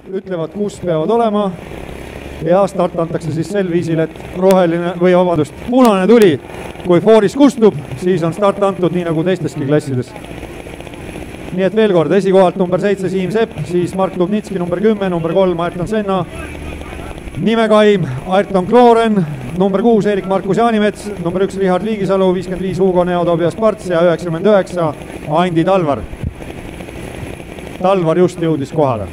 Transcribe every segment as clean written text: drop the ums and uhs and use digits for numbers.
ütlevad, kus peavad olema ja start antakse siis sel viisil, et roheline või vabandust, punane tuli, kui fooris kustub, siis on start antud nii nagu teisteski klassides. Nii et veel kord, esikohalt number 7 Siim Sepp, siis Mark Dubnitski number 10, number 3 Ayrton Senna, Nimekaim, Ayrton Kloren, number 6 Erik-Markus Jaanimets, number 1 Richard Viigisalu, 55 Hugo Neo Tobias Parts ja 99 Andi Talvar. Talvar just jõudis kohale.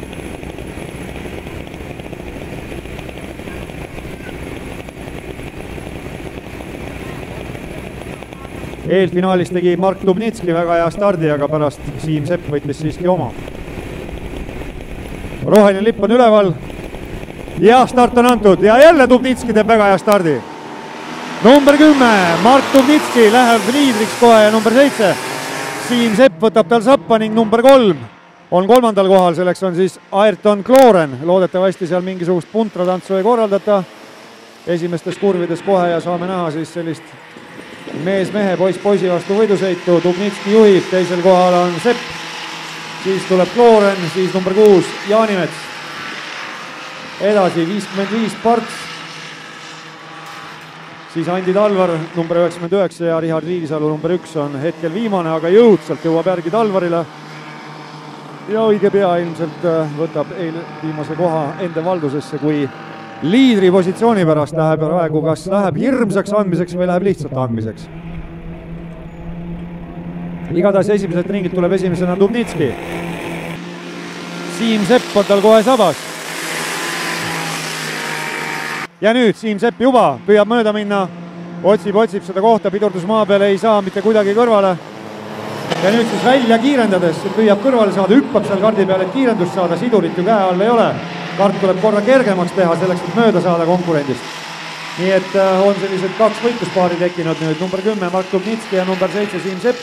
Eelfinaalis tegi Mark Dubnitski väga hea stardi, aga pärast Siim Sepp võttis siiski oma. Roheline lipp on üleval ja start on antud ja jälle Dubnitski teeb väga hea stardi. Number 10, Mark Dubnitski läheb liidriks kohe ja number 7. Siim Sepp võtab tal sappa ning number 3 on kolmandal kohal, selleks on siis Ayrton Kloren. Loodetavasti seal mingisugust puntratantsu ei korraldata esimestes kurvides kohe ja saame näha siis sellist mees mehe, poiss poisi vastu võidusõitu. Dubnitski juhib, teisel kohal on Sepp, siis tuleb Kloren, siis number 6 Jaanimets. Edasi 55 Parts, siis Andi Talvar number 99 ja Richard Viigisalu number 1 on hetkel viimane, aga jõudsalt jõuab järgi Talvarile. Ja õige pea ilmselt võtab viimase koha enda valdusesse, kui liidri positsiooni pärast läheb praegu, kas läheb hirmsaks andmiseks või läheb lihtsalt andmiseks. Igatahes esimesed ringid tuleb esimesena Dubnitski. Siim Sepp on tal kohe sabas. Ja nüüd Siim Sepp juba püüab mööda minna, otsib seda kohta, pidurdus maa peale, ei saa mitte kuidagi kõrvale. Ja nüüd siis välja kiirendades püüab kõrvale saada, hüppab seal kardi peale, et kiirendust saada, sidurit ju käe all ei ole. Kart tuleb korra kergemaks teha selleks, et mööda saada konkurendist. Nii et on sellised kaks võitluspaari tekkinud nüüd, number 10 Mark Dubnitski ja number 7 Siim Sepp.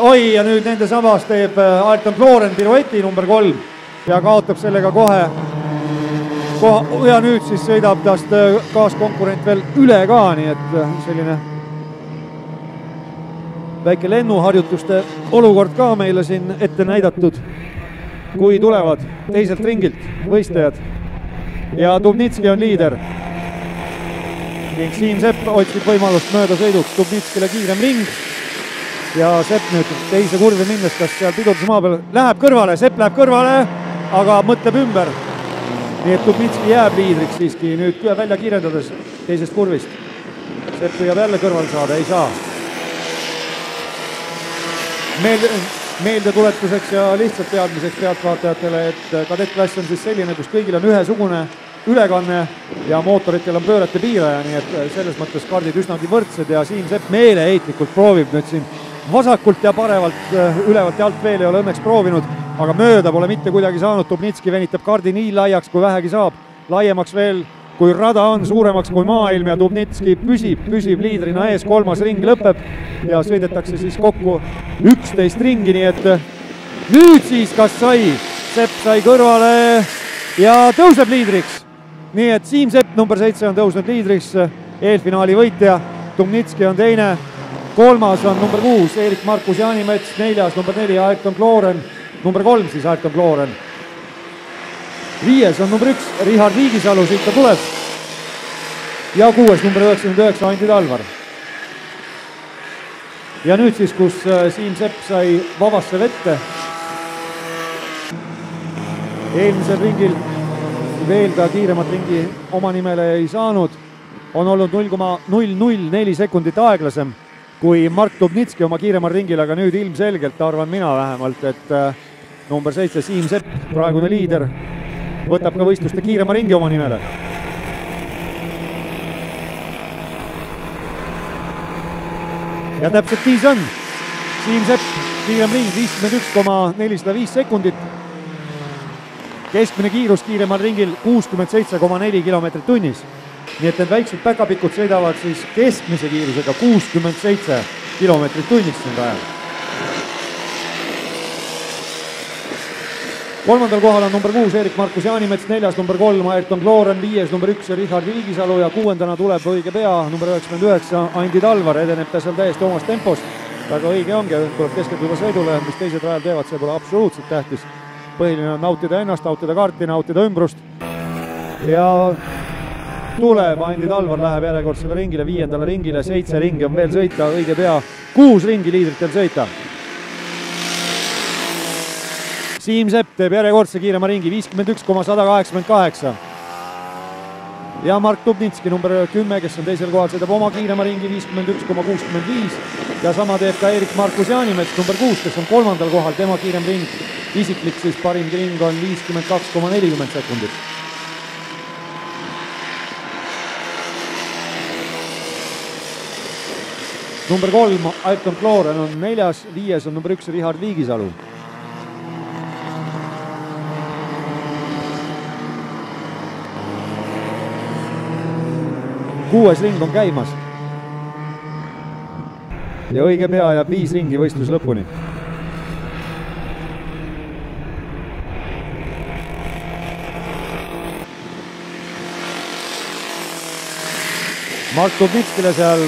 Oi, ja nüüd nende sabas teeb Ayrton Kloren pirueti number 3 ja kaotab sellega kohe. Ja nüüd siis sõidab tast kaaskonkurent veel üle ka, nii et selline väike lennuharjutuste olukord ka meile siin ette näidatud, kui tulevad teiselt ringilt võistlejad. Ja Dubnitski on liider. Ning Siim Sepp otsib võimalust mööda sõiduks, Dubnitskile kiirem ring. Ja Sepp nüüd teise kurvi minnes, kas seal pidurdusmaa peal läheb kõrvale, Sepp läheb kõrvale, aga mõtleb ümber. Nii et Dubnitski jääb liidriks siiski nüüd välja kiirendades teisest kurvist. Sepp püüab jälle kõrval saada, ei saa. Meeldetuletuseks ja lihtsalt teadmiseks pealtvaatajatele, et kadettklass on siis selline, kus kõigil on ühesugune ülekanne ja mootoritel on pöörate piiraja, nii et selles mõttes kardid üsnagi võrdsed ja Siim Sepp meeleheitlikult proovib nüüd siin vasakult ja parevalt, ülevalt ja alt veel ei ole õnneks proovinud, aga mööda pole mitte kuidagi saanud. Dubnitski venitab kardi nii laiaks, kui vähegi saab, laiemaks veel, kui rada on, suuremaks kui maailm ja Dubnitski püsib liidrina ees, kolmas ring lõpeb ja sõidetakse siis kokku 11 ringi, nii et nüüd siis kas sai, Sepp sai kõrvale ja tõuseb liidriks. Nii et Siim Sepp number 7 on tõusnud liidriks, eelfinaali võitja, Dubnitski on teine, kolmas on number 6 Erik-Markus Jaanimets, neljas number 4 Ayrton Kloren, number 3 siis Ayrton Kloren. Viies on number 1 Richard Viigisalu, siit ta tuleb. Ja 6 number 99 Andi Talvar. Ja nüüd siis, kus Siim Sepp sai vabasse vette. Eelmisel ringil veel ta kiiremat ringi oma nimele ei saanud. On olnud 0,004 sekundit aeglasem kui Mark Dubnitski oma kiiremal ringil, aga nüüd ilmselgelt arvan mina vähemalt, et number 7 Siim Sepp, praegune liider, võtab ka võistluste kiirema ringi oma nimele. Ja täpselt nii see on. Siim Sepp, kiirem ring, 51,405 sekundit. Keskmine kiirus kiiremal ringil 67,4 kilomeetrit tunnis. Nii et need väiksed päkapikud sõidavad siis keskmise kiirusega 67 kilomeetrit tunnis siin rajal. Kolmandal kohal on number 6 Erik-Markus Jaanimets, neljas number 3 Ayrton Kloren, viies number 1 Richard Viigisalu ja kuuendana tuleb õige pea number 99 Andi Talvar, edeneb ta seal täiesti omas tempos. Väga õige ongi, tuleb keskenduda sõidule, mis teised rajal teevad, see pole absoluutselt tähtis. põhiline on nautida ennast, nautida kaarti, nautida ümbrust. Ja tuleb, Andi Talvar läheb järjekordsele ringile, 5. ringile, 7 ringi on veel sõita, õige pea 6 ringi liidritel sõita. Siim Sepp teeb järjekordse kiirema ringi, 51,188. Ja Mark Dubnitski number 10, kes on teisel kohal, sõidab oma kiirema ringi 51,65 ja sama teeb ka Eerik-Markus Jaanimets number 6, kes on 3. kohal, tema kiirem ring, isiklik siis parim ring on 52,40 sekundit. Number 3, Ayrton Kloren on 4, 5 on number 1 Richard Viigisalu. Kuues ring on käimas. Ja õige pea jääb 5 ringi võistlus lõpuni. Mark Dubnitskile seal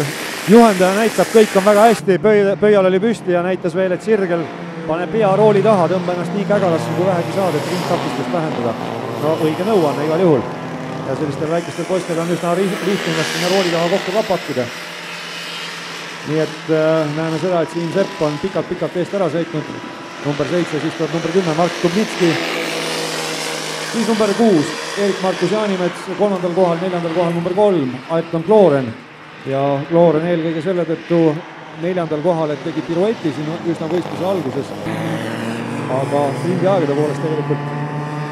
juhendaja näitab, kõik on väga hästi, pöial oli püsti ja näitas veel, et sirgel paneb pea rooli taha, tõmba ennast nii kägalasse, kui vähegi saad, et ringtakistust vähendada. No õige nõuanne igal juhul. Ja sellistel väikestel poistel on üsna lihtne ennast sinna rooli taha kokku kapatida. Nii et näeme seda, et Siim Sepp on pikalt eest ära sõitnud. Number 7, siis tuleb number 10 Mark Dubnitski. Siis number 6 Eerik-Markus Jaanimets, 3. kohal, 4. kohal number 3 Ayrton Kloren. Ja Kloren eelkõige selle tõttu 4. kohal, et tegi pirueti siin üsna võistluse alguses. Aga ringi aegade poolest tegelikult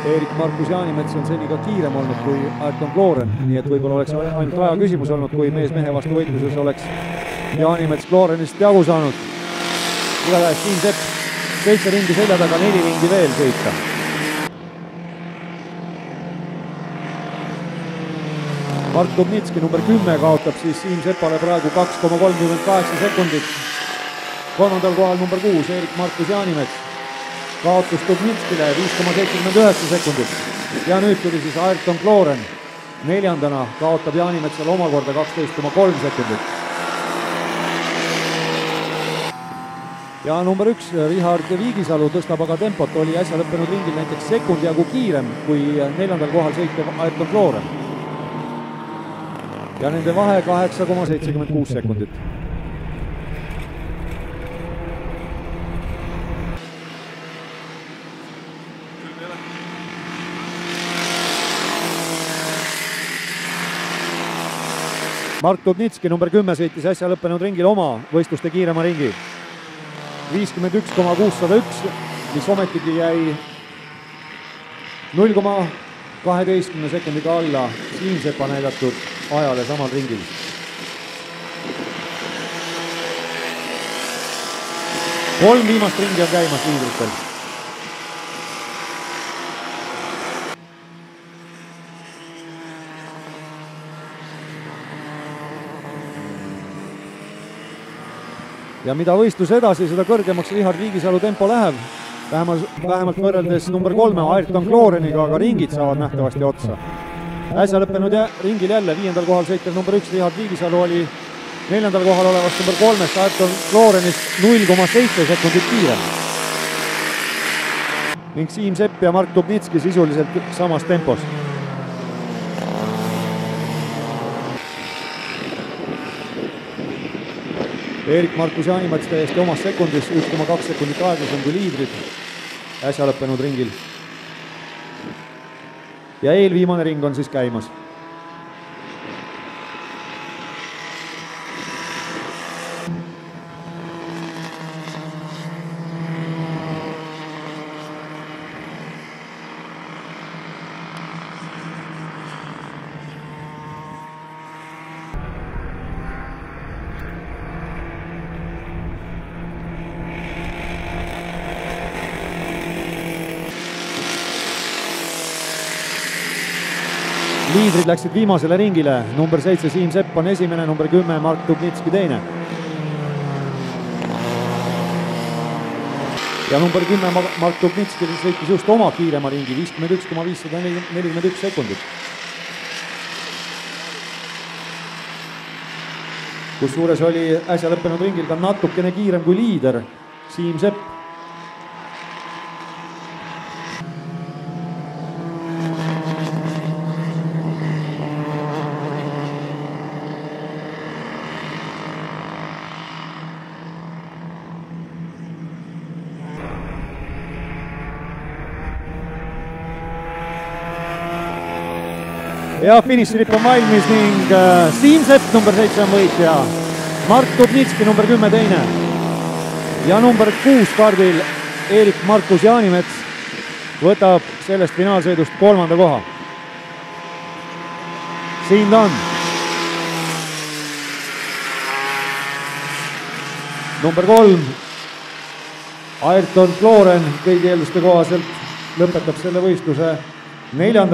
Eerik-Markus Jaanimets on seni ka kiirem olnud kui Ayrton Kloren, nii et võib-olla oleks ainult aja küsimus olnud, kui mees-mehe vastu võitluses oleks Jaanimets Klorenist jagu saanud. Igatahes Siim Sepp 7 ringi selja taga, 4 ringi veel sõita. Mark Dubnitski number 10 kaotab siis Siim Seppale praegu 2,38 sekundit. 3. kohal number 6 Eerik-Markus Jaanimets. Kaotus Dubnitskile 5,79 sekundit. Ja nüüd tuli siis Ayrton Kloren. 4. kaotab Jaanimetsale omakorda 12,3 sekundit. Ja number 1 Richard Viigisalu tõstab aga tempot, oli äsja lõppenud ringil näiteks sekundi jagu kiirem kui 4. kohal sõitev Ayrton Kloren. Ja nende vahe 8,76 sekundit. Mark Dubnitski number 10 sõitis äsja lõppenud ringil oma võistluste kiirema ringi. 51,601, mis ometigi jäi 0,12 sekundiga alla Siim Sepa näidatud ajale samal ringil. Kolm viimast ringi on käimas liidritel. Ja mida võistlus edasi, seda kõrgemaks Richard Viigisalu tempo läheb. Vähemalt võrreldes number 3 Ayrton Kloreniga, aga ringid saavad nähtavasti otsa. Äsja lõppenud ringil jälle 5. kohal sõitev number 1 Richard Viigisalu oli 4. kohal olevast number 3 Ayrton Klorenist 0,7 sekundit kiirem. Ning Siim Sepp ja Mark Dubnitski sisuliselt samas tempos. Eerik-Markus Jaanimets täiesti omas sekundis, 1,2 sekundit aeglasem kui liidrid äsja lõppenud ringil. Ja eelviimane ring on siis käimas. Liidrid läksid viimasele ringile, number 7 Siim Sepp on esimene, number 10 Mark Dubnitski teine. Ja number 10 Mark Dubnitski sõitis just oma kiirema ringi, 51,541 sekundit. Kusjuures oli äsja lõppenud ringil ka natukene kiirem kui liider Siim Sepp. ja finišilipp on valmis ning Siim Sepp number 7 on võitja, Mart Dubnitski number 10 teine ja number 6 kaardil Eerik Markus Jaanimets võtab sellest finaalsõidust 3. koha. Siin ta on. Number 3, Ayrton Kloren kõigi eelduste kohaselt lõpetab selle võistluse 4.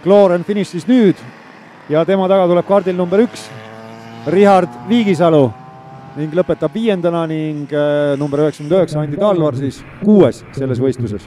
Kloren finišis nüüd ja tema taga tuleb kaardil number 1, Richard Viigisalu ning lõpetab 5. ning number 99 Andi Talvar siis 6. selles võistluses.